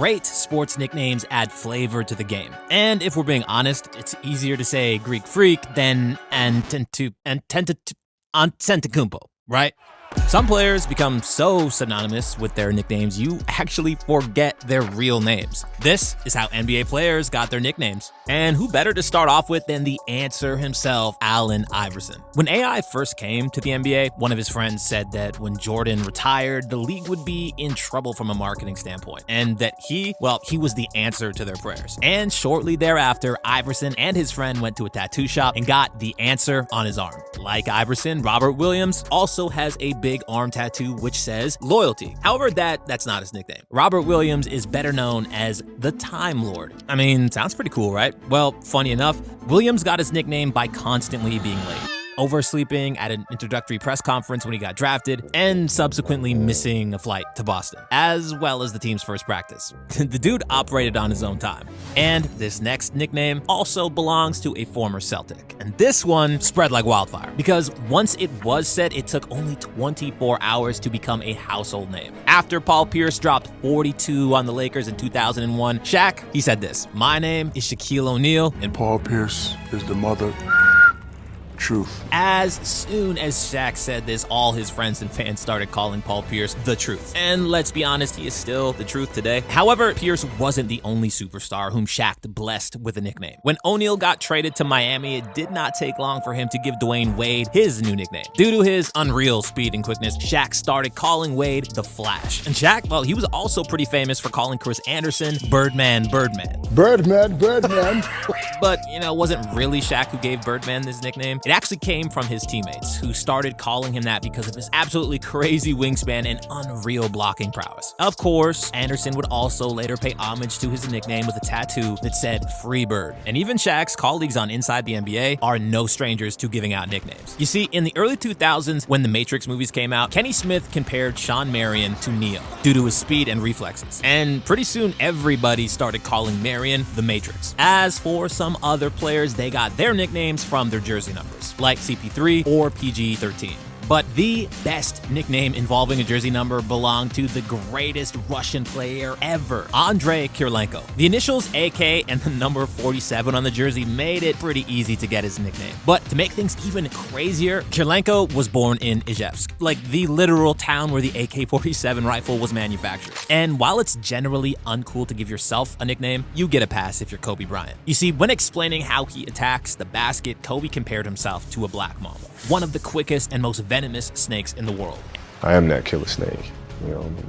Great sports nicknames add flavor to the game. And if we're being honest, it's easier to say Greek Freak than Antetokounmpo, right? Some players become so synonymous with their nicknames, you actually forget their real names. This is how NBA players got their nicknames. And who better to start off with than the answer himself, Allen Iverson. When AI first came to the NBA, one of his friends said that when Jordan retired, the league would be in trouble from a marketing standpoint, and that he was the answer to their prayers. And shortly thereafter, Iverson and his friend went to a tattoo shop and got the answer on his arm. Like Iverson, Robert Williams also has a big arm tattoo which says loyalty. However, that's not his nickname. Robert Williams is better known as the Time Lord. I mean, sounds pretty cool, right? Well, funny enough, Williams got his nickname by constantly being late, oversleeping at an introductory press conference when he got drafted, and subsequently missing a flight to Boston, as well as the team's first practice. The dude operated on his own time. And this next nickname also belongs to a former Celtic. And this one spread like wildfire, because once it was said, it took only 24 hours to become a household name. After Paul Pierce dropped 42 on the Lakers in 2001, Shaq, he said this: "My name is Shaquille O'Neal, and Paul Pierce is the mother truth." As soon as Shaq said this, all his friends and fans started calling Paul Pierce the Truth. And let's be honest, he is still the truth today. However, Pierce wasn't the only superstar whom Shaq blessed with a nickname. When O'Neal got traded to Miami, it did not take long for him to give Dwayne Wade his new nickname. Due to his unreal speed and quickness, Shaq started calling Wade the Flash. And Shaq, well, he was also pretty famous for calling Chris Anderson Birdman. Birdman. But, it wasn't really Shaq who gave Birdman this nickname. It actually came from his teammates, who started calling him that because of his absolutely crazy wingspan and unreal blocking prowess. Of course, Anderson would also later pay homage to his nickname with a tattoo that said Free Bird. And even Shaq's colleagues on Inside the NBA are no strangers to giving out nicknames. You see, in the early 2000s, when the Matrix movies came out, Kenny Smith compared Sean Marion to Neo due to his speed and reflexes. And pretty soon, everybody started calling Marion the Matrix. As for some other players, they got their nicknames from their jersey numbers, like CP3 or PG-13. But the best nickname involving a jersey number belonged to the greatest Russian player ever, Andrei Kirilenko. The initials AK and the number 47 on the jersey made it pretty easy to get his nickname. But to make things even crazier, Kirilenko was born in Ijevsk, like the literal town where the AK-47 rifle was manufactured. And while it's generally uncool to give yourself a nickname, you get a pass if you're Kobe Bryant. You see, when explaining how he attacks the basket, Kobe compared himself to a black mamba, one of the quickest and most venomous snakes in the world. I am that killer snake.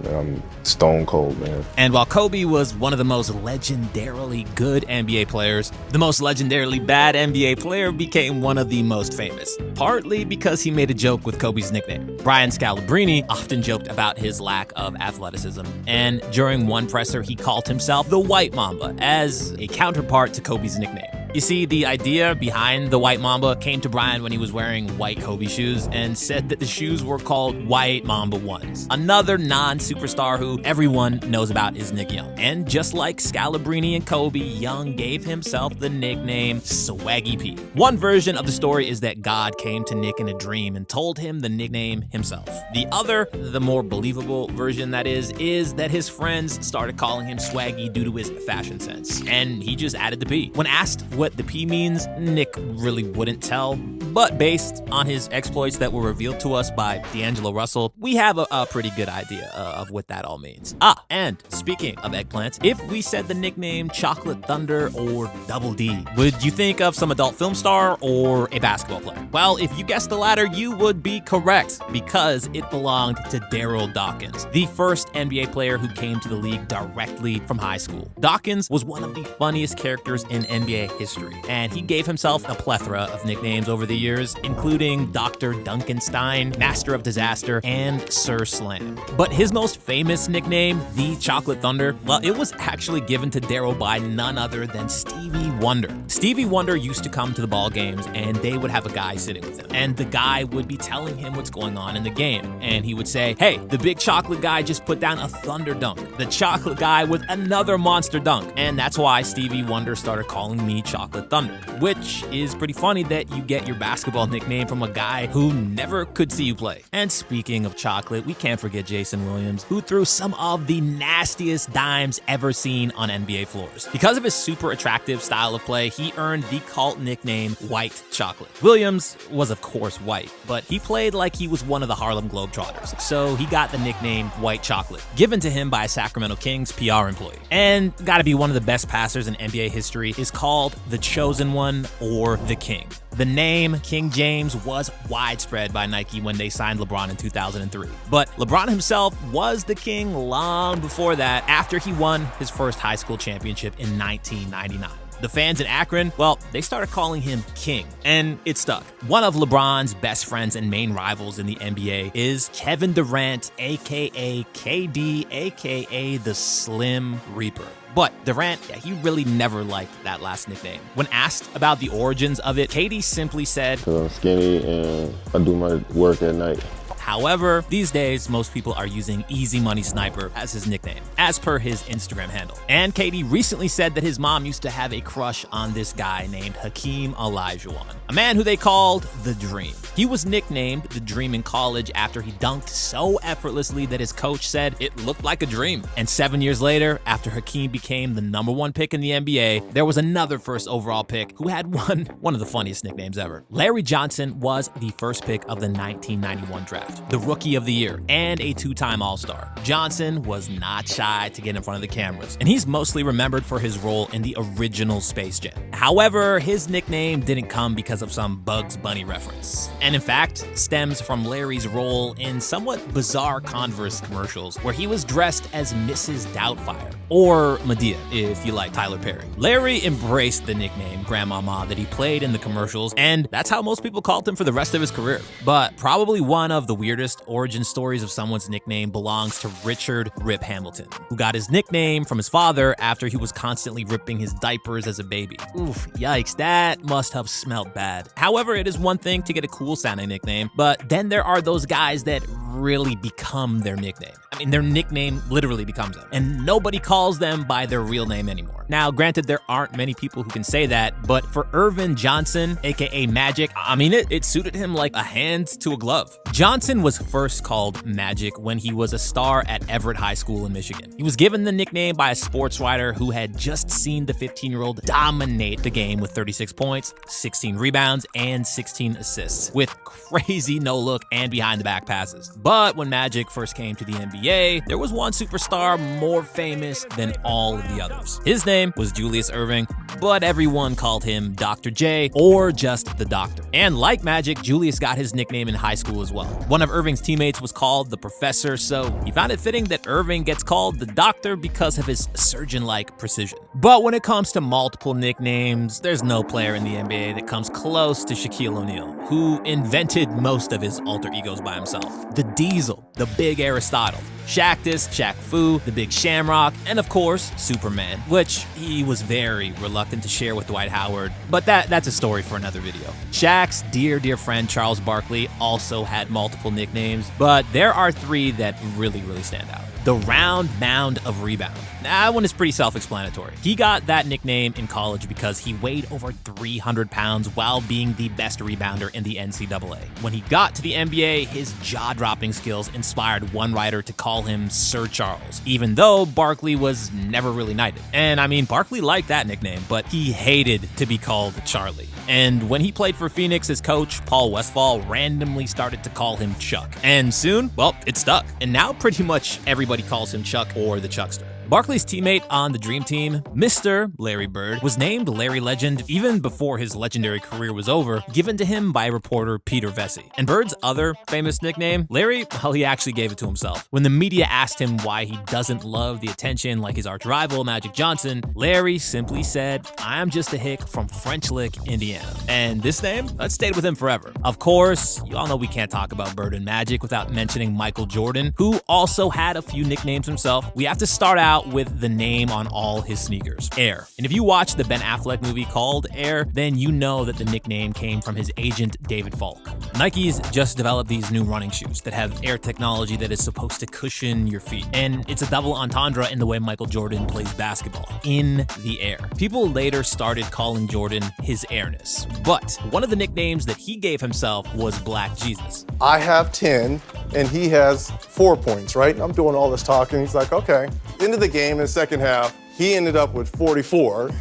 I'm stone cold, man. And while Kobe was one of the most legendarily good NBA players, the most legendarily bad NBA player became one of the most famous, partly because he made a joke with Kobe's nickname. Brian Scalabrine often joked about his lack of athleticism, and during one presser, he called himself the White Mamba as a counterpart to Kobe's nickname. You see, the idea behind the White Mamba came to Brian when he was wearing white Kobe shoes and said that the shoes were called White Mamba 1s. Another non-superstar who everyone knows about is Nick Young. And just like Scalabrine and Kobe, Young gave himself the nickname Swaggy P. One version of the story is that God came to Nick in a dream and told him the nickname himself. The other, the more believable version that is that his friends started calling him Swaggy due to his fashion sense, and he just added the P. When asked what the P means, Nick really wouldn't tell, but based on his exploits that were revealed to us by D'Angelo Russell, we have a pretty good idea of what that all means. And speaking of eggplants, if we said the nickname Chocolate Thunder or Double D, would you think of some adult film star or a basketball player? Well, if you guessed the latter, you would be correct, because it belonged to Daryl Dawkins, the first NBA player who came to the league directly from high school. Dawkins was one of the funniest characters in NBA history, and he gave himself a plethora of nicknames over the years, including Dr. Duncanstein, Master of Disaster, and Sir Slam. But his most famous nickname, the Chocolate Thunder, well, it was actually given to Daryl by none other than Stevie Wonder. Stevie Wonder used to come to the ball games, and they would have a guy sitting with him, and the guy would be telling him what's going on in the game, and he would say, "Hey, the big chocolate guy just put down a thunder dunk. The chocolate guy with another monster dunk." And that's why Stevie Wonder started calling me Chocolate Chocolate Thunder, which is pretty funny that you get your basketball nickname from a guy who never could see you play. And speaking of chocolate, we can't forget Jason Williams, who threw some of the nastiest dimes ever seen on NBA floors. Because of his super attractive style of play, he earned the cult nickname White Chocolate. Williams was of course white, but he played like he was one of the Harlem Globetrotters, so he got the nickname White Chocolate, given to him by a Sacramento Kings PR employee. And gotta be one of the best passers in NBA history, is called the Chosen One or the King. The name King James was widespread by Nike when they signed LeBron in 2003. But LeBron himself was the king long before that, after he won his first high school championship in 1999. The fans in Akron, well, they started calling him King, and it stuck. One of LeBron's best friends and main rivals in the NBA is Kevin Durant, aka KD, aka the Slim Reaper. But Durant, he really never liked that last nickname. When asked about the origins of it, KD simply said, "'Cause I'm skinny and I do my work at night." However, these days, most people are using Easy Money Sniper as his nickname, as per his Instagram handle. And KD recently said that his mom used to have a crush on this guy named Hakeem Olajuwon, a man who they called the Dream. He was nicknamed the Dream in college after he dunked so effortlessly that his coach said it looked like a dream. And 7 years later, after Hakeem became the #1 pick in the NBA, there was another first overall pick who had one of the funniest nicknames ever. Larry Johnson was the first pick of the 1991 draft, the Rookie of the Year, and a 2-time All-Star. Johnson was not shy to get in front of the cameras, and he's mostly remembered for his role in the original Space Jam. However, his nickname didn't come because of some Bugs Bunny reference, and in fact, stems from Larry's role in somewhat bizarre Converse commercials where he was dressed as Mrs. Doubtfire, or Medea, if you like Tyler Perry. Larry embraced the nickname Grandmama that he played in the commercials, and that's how most people called him for the rest of his career. But probably one of the weirdest origin stories of someone's nickname belongs to Richard Rip Hamilton, who got his nickname from his father after he was constantly ripping his diapers as a baby. Oof, yikes, that must have smelled bad. However, it is one thing to get a cool sounding nickname, but then there are those guys that really become their nickname. I mean, their nickname literally becomes them, and nobody calls them by their real name anymore. Now, granted, there aren't many people who can say that, but for Irvin Johnson, aka Magic, I mean, it suited him like a hand to a glove. Johnson was first called Magic when he was a star at Everett High School in Michigan. He was given the nickname by a sports writer who had just seen the 15-year-old dominate the game with 36 points, 16 rebounds, and 16 assists, with crazy no-look and behind-the-back passes. But when Magic first came to the NBA, there was one superstar more famous than all of the others. His name was Julius Erving, but everyone called him Dr. J or just the Doctor. And like Magic, Julius got his nickname in high school as well. One of Irving's teammates was called the Professor, so he found it fitting that Irving gets called the Doctor because of his surgeon-like precision. But when it comes to multiple nicknames, there's no player in the NBA that comes close to Shaquille O'Neal, who invented most of his alter egos by himself. The Diesel, the Big Aristotle, Shaqtus, Shaq Fu, the Big Shamrock, and of course, Superman, which he was very reluctant to share with Dwight Howard, but that's a story for another video. Shaq's dear friend Charles Barkley also had multiple nicknames, but there are 3 that really stand out. The Round Mound of Rebound. That one is pretty self-explanatory. He got that nickname in college because he weighed over 300 pounds while being the best rebounder in the NCAA. When he got to the NBA, his jaw-dropping skills inspired one writer to call him Sir Charles, even though Barkley was never really knighted. And I mean, Barkley liked that nickname, but he hated to be called Charlie. And when he played for Phoenix, his coach, Paul Westphal, randomly started to call him Chuck. And soon, well, it stuck. And now pretty much everybody calls him Chuck or the Chuckster. Barkley's teammate on the Dream Team, Mr. Larry Bird, was named Larry Legend even before his legendary career was over, given to him by reporter Peter Vesey. And Bird's other famous nickname, Larry, well, he actually gave it to himself. When the media asked him why he doesn't love the attention like his arch rival, Magic Johnson, Larry simply said, "I'm just a hick from French Lick, Indiana." And this name, that stayed with him forever. Of course, you all know we can't talk about Bird and Magic without mentioning Michael Jordan, who also had a few nicknames himself. We have to start out out with the name on all his sneakers, Air. And if you watch the Ben Affleck movie called Air, then you know that the nickname came from his agent, David Falk. Nike's just developed these new running shoes that have air technology that is supposed to cushion your feet. And it's a double entendre in the way Michael Jordan plays basketball, in the air. People later started calling Jordan his Airness. But one of the nicknames that he gave himself was Black Jesus. I have 10 and he has 4 points, right? I'm doing all this talking. He's like, okay. End of the game in the second half, he ended up with 44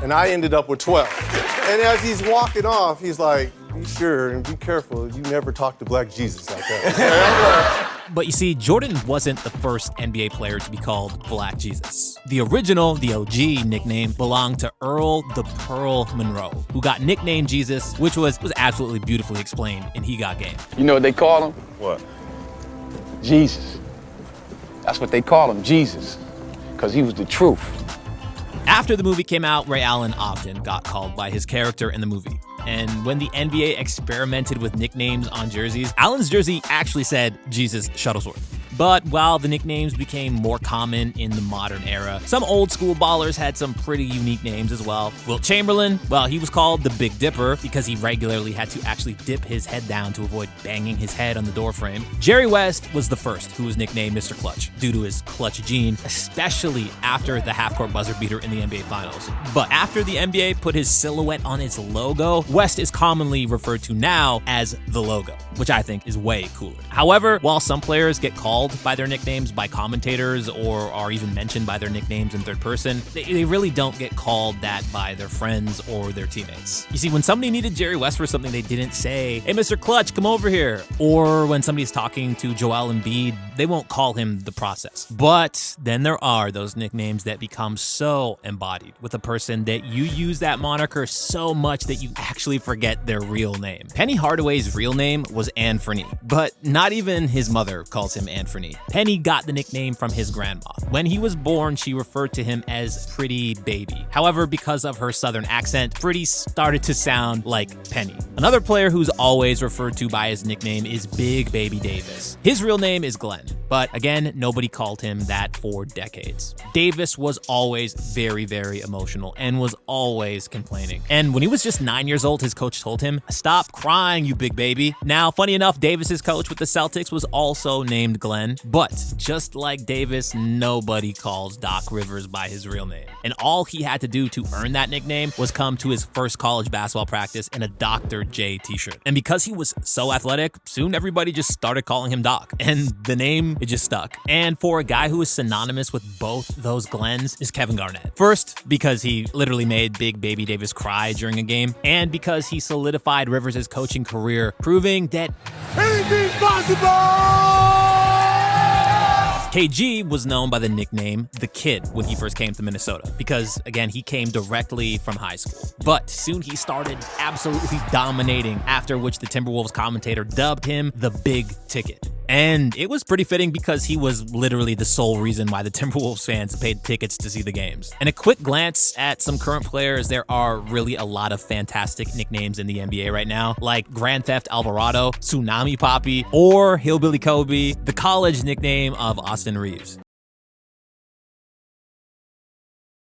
and I ended up with 12. And as he's walking off, he's like, be sure and be careful. You never talk to Black Jesus like that. But you see, Jordan wasn't the first NBA player to be called Black Jesus. The original, the OG nickname belonged to Earl the Pearl Monroe, who got nicknamed Jesus, which was absolutely beautifully explained in He Got Game. You know what they call him? What? Jesus. That's what they call him, Jesus, because he was the truth. After the movie came out, Ray Allen often got called by his character in the movie. And when the NBA experimented with nicknames on jerseys, Allen's jersey actually said Jesus Shuttlesworth. But while the nicknames became more common in the modern era, some old school ballers had some pretty unique names as well. Wilt Chamberlain, well, he was called the Big Dipper because he regularly had to actually dip his head down to avoid banging his head on the doorframe. Jerry West was the first who was nicknamed Mr. Clutch due to his clutch gene, especially after the half-court buzzer beater in the NBA Finals. But after the NBA put his silhouette on its logo, West is commonly referred to now as the Logo, which I think is way cooler. However, while some players get called by their nicknames by commentators or are even mentioned by their nicknames in third person, they really don't get called that by their friends or their teammates. You see, when somebody needed Jerry West for something, they didn't say, hey, Mr. Clutch, come over here. Or when somebody's talking to Joel Embiid, they won't call him the Process. But then there are those nicknames that become so embodied with a person that you use that moniker so much that you actually forget their real name. Penny Hardaway's real name was Anthony, but not even his mother calls him Anthony. Penny got the nickname from his grandma. When he was born, she referred to him as Pretty Baby. However, because of her southern accent, Pretty started to sound like Penny. Another player who's always referred to by his nickname is Big Baby Davis. His real name is Glenn, but again, nobody called him that for decades. Davis was always very, very emotional and was always complaining. And when he was just 9 years old, his coach told him, stop crying, you big baby. Now, funny enough, Davis's coach with the Celtics was also named Glenn, but just like Davis, nobody calls Doc Rivers by his real name. And all he had to do to earn that nickname was come to his first college basketball practice in a Dr. J t-shirt. And because he was so athletic, soon everybody just started calling him Doc. And the name, it just stuck. And for a guy who is synonymous with both those Glenns is Kevin Garnett. First, because he literally made Big Baby Davis cry during a game, and because he solidified Rivers' coaching career, proving that Anything's possible! KG was known by the nickname The Kid when he first came to Minnesota because, again, he came directly from high school. But soon he started absolutely dominating, after which the Timberwolves commentator dubbed him the Big Ticket. And it was pretty fitting because he was literally the sole reason why the Timberwolves fans paid tickets to see the games. And a quick glance at some current players, there are really a lot of fantastic nicknames in the NBA right now, like Grand Theft Alvarado, Tsunami Poppy, or Hillbilly Kobe, the college nickname of Austin Reeves.